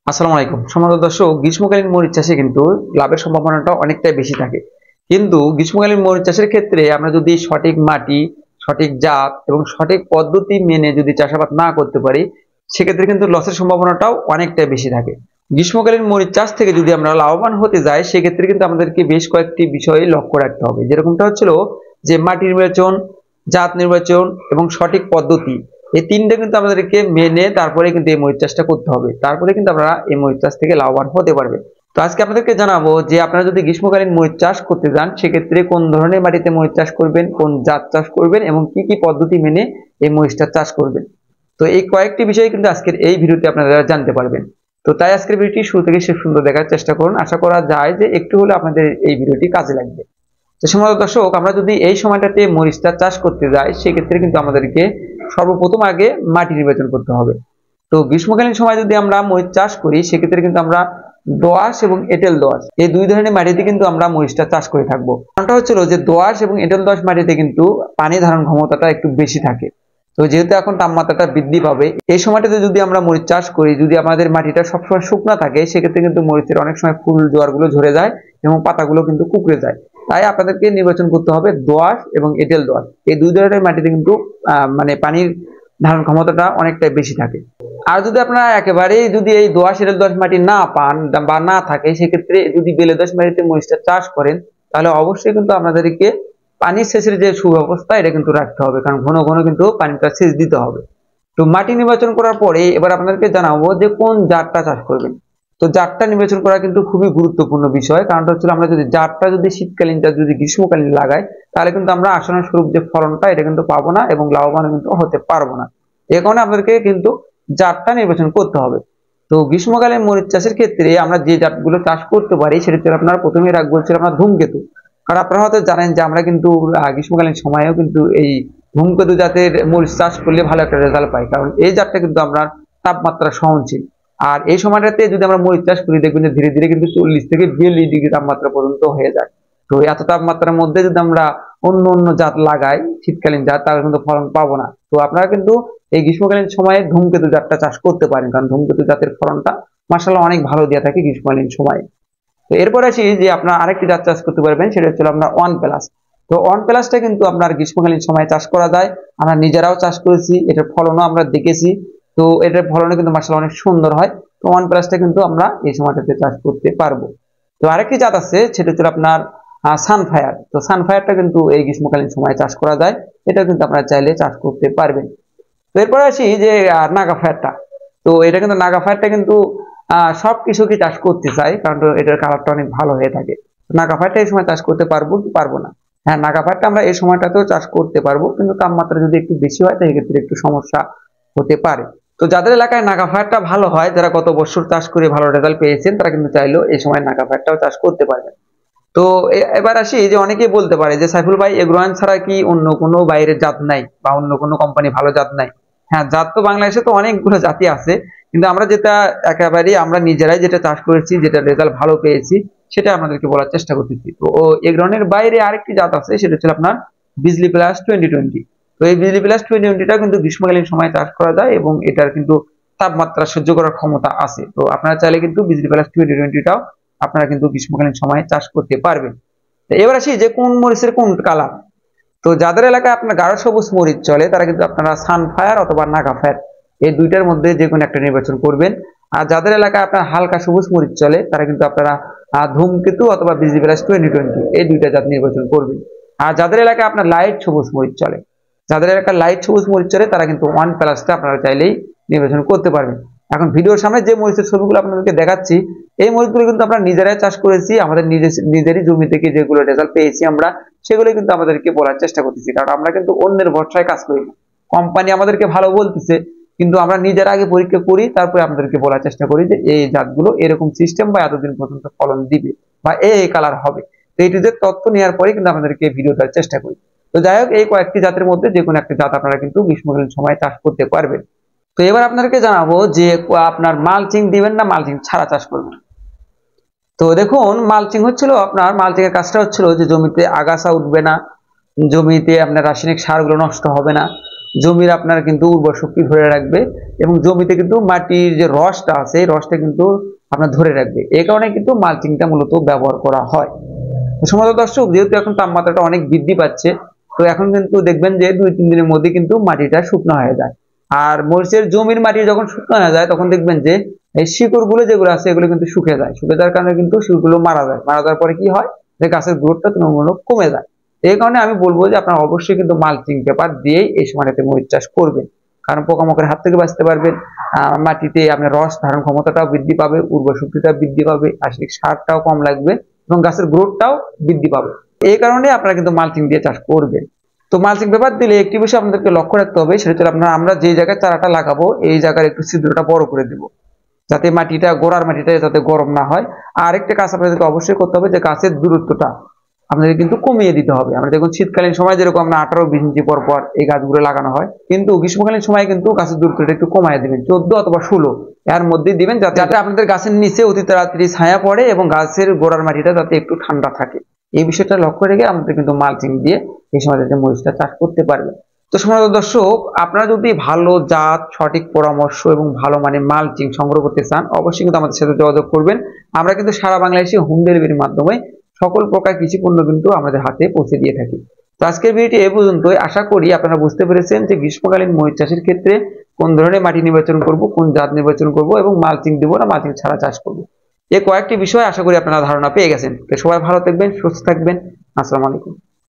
আসসালামু আলাইকুম সম্মানিত দর্শক, গ্রীষ্মকালীন মরিচ চাষে কিন্তু লাভের সম্ভাবনাটা অনেকটাই বেশি থাকে। কিন্তু গ্রীষ্মকালীন মরিচ চাষের ক্ষেত্রে আমরা যদি সঠিক মাটি, সঠিক জাত এবং সঠিক পদ্ধতি মেনে যদি চাষাবাদ না করতে পারি, সেক্ষেত্রে কিন্তু লসের সম্ভাবনাটাও অনেকটাই বেশি থাকে। গ্রীষ্মকালীন মরিচ চাষ থেকে যদি আমরা লাভবান হতে যাই, সেক্ষেত্রে কিন্তু আমাদেরকে বেশ কয়েকটি বিষয়ে লক্ষ্য রাখতে হবে। যেরকমটা হচ্ছিল যে মাটি নির্বাচন, জাত নির্বাচন এবং সঠিক পদ্ধতি, এই তিনটা কিন্তু আমাদেরকে মেনে তারপরে কিন্তু এই মরিচ চাষটা করতে হবে। তারপরে কিন্তু আপনারা এই মরিচ চাষ থেকে লাভবান হতে পারবে। তো আজকে আপনাদেরকে জানাবো যে আপনারা যদি গ্রীষ্মকালীন মরিচ চাষ করতে যান, সেক্ষেত্রে কোন ধরনের মাটিতে মরিচ চাষ করবেন, কোন জাত চাষ করবেন এবং কি কি পদ্ধতি মেনে এই মরিচটা চাষ করবেন। তো এই কয়েকটি বিষয় কিন্তু আজকের এই ভিডিওতে আপনারা জানতে পারবেন। তো তাই আজকের ভিডিওটি শুরু থেকে শেষ পর্যন্ত দেখার চেষ্টা করুন। আশা করা যায় যে একটু হলে আপনাদের এই ভিডিওটি কাজে লাগবে। তো সম্মানিত দর্শক, আমরা যদি এই সময়টাতে মরিচটা চাষ করতে যাই, সেক্ষেত্রে কিন্তু আমাদেরকে সর্বপ্রথম আগে মাটি নির্বাচন করতে হবে। তো গ্রীষ্মকালীন সময় যদি আমরা মরিচ চাষ করি, সেক্ষেত্রে কিন্তু আমরা দোআঁশ এবং এঁটেল দোআঁশ এই দুই ধরনের মাটিতে কিন্তু আমরা মরিচটা চাষ করে থাকবো। কারণটা হচ্ছিল যে দোআঁশ এবং এঁটেল দোআঁশ মাটিতে কিন্তু পানি ধারণ ক্ষমতাটা একটু বেশি থাকে। তো যেহেতু এখন তাপমাত্রাটা বৃদ্ধি পাবে, এই সময়টাতে যদি আমরা মরিচ চাষ করি, যদি আমাদের মাটিটা সবসময় শুকনো থাকে, সেক্ষেত্রে কিন্তু মরিচের অনেক সময় ফুল জোয়ারগুলো ঝরে যায় এবং পাতাগুলো কিন্তু কুঁকড়ে যায়। তাই আপনাদেরকে নির্বাচন করতে হবে দোআঁশ এবং এঁটেল দোআঁশ এই দুই ধরনের মাটিতে কিন্তু মানে পানির ধারণ ক্ষমতাটা অনেকটাই বেশি থাকে। আর যদি আপনারা একেবারেই যদি এই দোআঁশ এঁটেল দোআঁশ মাটি না পান বা না থাকে, সেক্ষেত্রে যদি বেলে দোআঁশ মাটিতে মরিচটা চাষ করেন, তাহলে অবশ্যই কিন্তু আপনাদেরকে পানি সেচের যে সুব্যবস্থা এটা কিন্তু রাখতে হবে, কারণ ঘন ঘন কিন্তু পানিটা সেচ দিতে হবে। তো মাটি নির্বাচন করার পরে এবার আপনাদেরকে জানাবো যে কোন জাতটা চাষ করবেন। তো জাতটা নির্বাচন করা কিন্তু খুবই গুরুত্বপূর্ণ বিষয়। কারণটা হচ্ছে আমরা যদি জাতটা যদি শীতকালীন জাত যদি গ্রীষ্মকালীন লাগাই, তাহলে কিন্তু আমরা আশানুরূপ যে ফলনটা এটা কিন্তু পাবো না এবং লাভবান কিন্তু হতে পারবো না। এই কারণে আপনাদেরকে কিন্তু জাতটা নির্বাচন করতে হবে। তো গ্রীষ্মকালীন মরিচ চাষের ক্ষেত্রে আমরা যে জাতগুলো চাষ করতে পারি, সেটা হচ্ছে আপনার প্রথমেই রাখবো হচ্ছে আপনার ধূমকেতু। কারণ আপনারা হয়তো জানেন যে আমরা কিন্তু গ্রীষ্মকালীন সময়েও কিন্তু এই ধূমকেতু জাতের মরিচ চাষ করলে ভালো একটা রেজাল্ট পাই, কারণ এই জাতটা কিন্তু আমরা তাপমাত্রা সহনশীল। আর এই সময়টাতে যদি আমরা মরিচ চাষ করি, দেখবেন যে ধীরে ধীরে কিন্তু 40 থেকে 42 ডিগ্রি তাপমাত্রা পর্যন্ত হয়ে যায়। তো এত তাপমাত্রার মধ্যে যদি আমরা অন্য অন্য জাত লাগাই, শীতকালীন জাত, তাহলে কিন্তু ফলন পাবো না। তো আপনারা কিন্তু এই গ্রীষ্মকালীন সময়ে ধূমকেতু জাতটা চাষ করতে পারেন, কারণ ধূমকেতু জাতের ফলনটা মাশাআল্লাহ অনেক ভালো দিয়ে থাকে গ্রীষ্মকালীন সময়ে। তো এরপর আসি যে আপনার আরেকটি জাত চাষ করতে পারবেন, সেটা হচ্ছে আপনার ওয়ান প্লাস। তো ওয়ান প্লাসটা কিন্তু আপনার গ্রীষ্মকালীন সময়ে চাষ করা যায়। আমরা নিজেরাও চাষ করেছি, এটার ফলনও আমরা দেখেছি। তো এটার ফলনও কিন্তু মাশাআল্লাহ অনেক সুন্দর হয়। তো ওয়ান প্লাসটা কিন্তু আমরা এই সময়টাতে চাষ করতে পারবো। তো আরেকটি জাত আছে, সেটা হচ্ছে আপনার সানফায়ার। তো সানফায়ারটা কিন্তু এই গ্রীষ্মকালীন সময়ে চাষ করা যায়, এটা কিন্তু আপনারা চাইলে চাষ করতে পারবেন। তো এরপর আসি যে নাগা ফায়ারটা। তো এটা কিন্তু নাগা ফায়ারটা কিন্তু সব কৃষকই চাষ করতে চায়, কারণ এটার কালারটা অনেক ভালো হয়ে থাকে। নাগা ফায়ারটা এই সময় চাষ করতে পারবো কি পারবো না? হ্যাঁ, নাগা ফায়ারটা আমরা এই সময়টাতেও চাষ করতে পারবো, কিন্তু তাপমাত্রা যদি একটু বেশি হয়, তাই ক্ষেত্রে একটু সমস্যা হতে পারে। তো যাদের এলাকায় নাগা ফায়ারটা ভালো হয়, যারা গত বছর চাষ করে ভালো রেজাল্ট পেয়েছেন, তারা কিন্তু চাইলেও এই সময় নাগা ফায়ারটাও চাষ করতে পারবেন। তো এবার আসি যে অনেকেই বলতে পারে যে সাইফুল ভাই, এগ্রোয়ান ছাড়া কি অন্য কোনো বাইরের জাত নাই বা অন্য কোনো কোম্পানি ভালো জাত নাই? হ্যাঁ, জাত তো বাংলাদেশে তো অনেকগুলো জাতি আছে, কিন্তু আমরা যেটা একেবারেই আমরা নিজেরাই যেটা চাষ করেছি, যেটা রেজাল্ট ভালো পেয়েছি, সেটা আপনাদেরকে বলার চেষ্টা করতেছি। তো এগ্রনের বাইরে আরেকটি জাত আছে, সেটা হচ্ছে আপনার বিজলি প্লাস 2020। তো এই বিজলি প্লাস 2020টা কিন্তু গ্রীষ্মকালীন সময় চাষ করা যায় এবং এটার কিন্তু তাপমাত্রা সহ্য করার ক্ষমতা আছে। তো আপনারা চাইলে কিন্তু বিজলি প্লাস 2020টাও আপনারা কিন্তু গ্রীষ্মকালীন সময়ে চাষ করতে পারবেন। এবার আসি যে কোন মরিচের কোন কালার। তো যাদের এলাকায় আপনার গাঢ় সবুজ মরিচ চলে, তারা কিন্তু আপনারা সানফায়ার অথবা নাগা ফায়ার এই দুইটার মধ্যে যে কোনো একটা নির্বাচন করবেন। আর যাদের এলাকায় আপনার হালকা সবুজ মরিচ চলে, তারা কিন্তু আপনারা ধূমকেতু অথবা বিজি প্লাস 2020 এই দুইটা জাত নির্বাচন করবেন। আর যাদের এলাকায় আপনার লাইট সবুজ মরিচ চলে, যাদের এলাকায় লাইট সবুজ মরিচ চলে, তারা কিন্তু ওয়ান প্লাসটা আপনারা চাইলেই নির্বাচন করতে পারবেন। এখন ভিডিওর সামনে যে মরিচের ছবিগুলো আপনাদেরকে দেখাচ্ছি, এই মরিচগুলো কিন্তু আমরা নিজেরাই চাষ করেছি, আমাদের নিজেরই জমি থেকে যেগুলো রেজাল্ট পেয়েছি আমরা, সেগুলো কিন্তু আমাদেরকে বলার চেষ্টা করতেছি। কারণ আমরা কিন্তু অন্যের ভরসায় কাজ করি না। কোম্পানি আমাদেরকে ভালো বলতেছে, কিন্তু আমরা নিজের আগে পরীক্ষা করি, তারপরে আপনাদেরকে বলার চেষ্টা করি যে এই জাতগুলো এরকম সিস্টেম বা এতদিন পর্যন্ত ফলন দিবে বা এই কালার হবে। তো এই যে তথ্য নেওয়ার পরে কিন্তু আপনাদেরকে ভিডিও দেওয়ার চেষ্টা করি। তো যাই হোক, এই কয়েকটি জাতের মধ্যে যে কোনো একটা জাত আপনারা কিন্তু গ্রীষ্মকালীন সময় চাষ করতে পারবেন। তো এবার আপনাদেরকে জানাবো যে আপনার মালচিং দিবেন না মালচিং ছাড়া চাষ করবেন। তো দেখুন, মালচিং হচ্ছিল আপনার মালচিং এর কাজটা হচ্ছিল যে জমিতে আগাছা উঠবে না, জমিতে আপনার রাসায়নিক সারগুলো নষ্ট হবে না, জমির আপনার কিন্তু উর্বর শক্তি ধরে রাখবে এবং জমিতে কিন্তু মাটির যে রসটা আছে এই রসটা কিন্তু আপনার ধরে রাখবে। এই কারণে কিন্তু মালচিংটা মূলত ব্যবহার করা হয়। তো সম্মানিত দর্শক, যেহেতু এখন তাপমাত্রাটা অনেক বৃদ্ধি পাচ্ছে, তো এখন কিন্তু দেখবেন যে 2-3 দিনের মধ্যে কিন্তু মাটিটা শুকনো হয়ে যায়। আর মরিচের জমির মাটি যখন শুকনো হয়ে যায় তখন দেখবেন যে এই শিকড় গুলো যেগুলো আছে এগুলো কিন্তু শুকিয়ে যায়। শুকিয়ে যাওয়ার কারণে কিন্তু শিকড়গুলো মারা যায়। মারা যাওয়ার পরে কি হয়, যে গাছের গ্রোথটা তুলনামূলক কমে যায়। এই কারণে আমি বলবো যে আপনারা অবশ্যই কিন্তু মালচিং পেপার দিয়েই এই সময়টাতে মরিচ চাষ করবেন। কারণ পোকামাকড়ের হাত থেকে বাঁচতে পারবেন, মাটিতে আপনার রস ধারণ ক্ষমতাটাও বৃদ্ধি পাবে, উর্বর শক্তিটা বৃদ্ধি পাবে, রাসায়নিক সারটাও কম লাগবে এবং গাছের গ্রোথটাও বৃদ্ধি পাবে। এই কারণে আপনারা কিন্তু মালচিং দিয়ে চাষ করবেন। তো মালচিং পেপার দিলে একটি বিষয় আপনাদেরকে লক্ষ্য রাখতে হবে, সেটা হচ্ছে আমরা যে জায়গায় চারাটা লাগাবো এই জায়গার একটু ছিদ্রটা বড় করে দিব, যাতে মাটিটা গোড়ার মাটিটা যাতে গরম না হয়। আর আরেকটা কাজ আপনাদেরকে অবশ্যই করতে হবে যে গাছের দূরত্বটা আপনাদের কিন্তু কমিয়ে দিতে হবে। আমরা দেখুন শীতকালীন সময় যেরকম আমরা 18-20 ইঞ্চি পর পর এই গাছগুলো লাগানো হয়, কিন্তু গ্রীষ্মকালীন সময় কিন্তু গাছের দূরত্বটা একটু কমায় দিবেন, 14 অথবা 16 এর মধ্যে দিবেন, যাতে আপনাদের গাছের নিচে অতি তাড়াতাড়ি ছায়া পড়ে এবং গাছের গোড়ার মাটিটা যাতে একটু ঠান্ডা থাকে। এই বিষয়টা লক্ষ্য রেখে আমাদের কিন্তু মালচিং দিয়ে এই সময়টাতে মরিচটা চাষ করতে পারবেন। তো সম্মানিত দর্শক, আপনারা যদি ভালো জাত, সঠিক পরামর্শ এবং ভালো মানের মালচিং সংগ্রহ করতে চান, অবশ্যই কিন্তু আমাদের সাথে যোগাযোগ করবেন। আমরা কিন্তু সারা বাংলাদেশে হোম ডেলিভারির মাধ্যমে সকল প্রকার কৃষি পণ্য কিন্তু আমাদের হাতে পৌঁছে দিয়ে থাকি। তো আজকের ভিডিওটি এ পর্যন্তই। আশা করি আপনারা বুঝতে পেরেছেন যে গ্রীষ্মকালীন মরিচ চাষের ক্ষেত্রে কোন ধরনের মাটি নির্বাচন করব, কোন জাত নির্বাচন করব এবং মালচিং দেব না মালচিং ছাড়া চাষ করব, এই কয়েকটি বিষয় আশা করি আপনারা ধারণা পেয়ে গেছেন। তো সবাই ভালো থাকবেন, সুস্থ থাকবেন। আসসালামু আলাইকুম।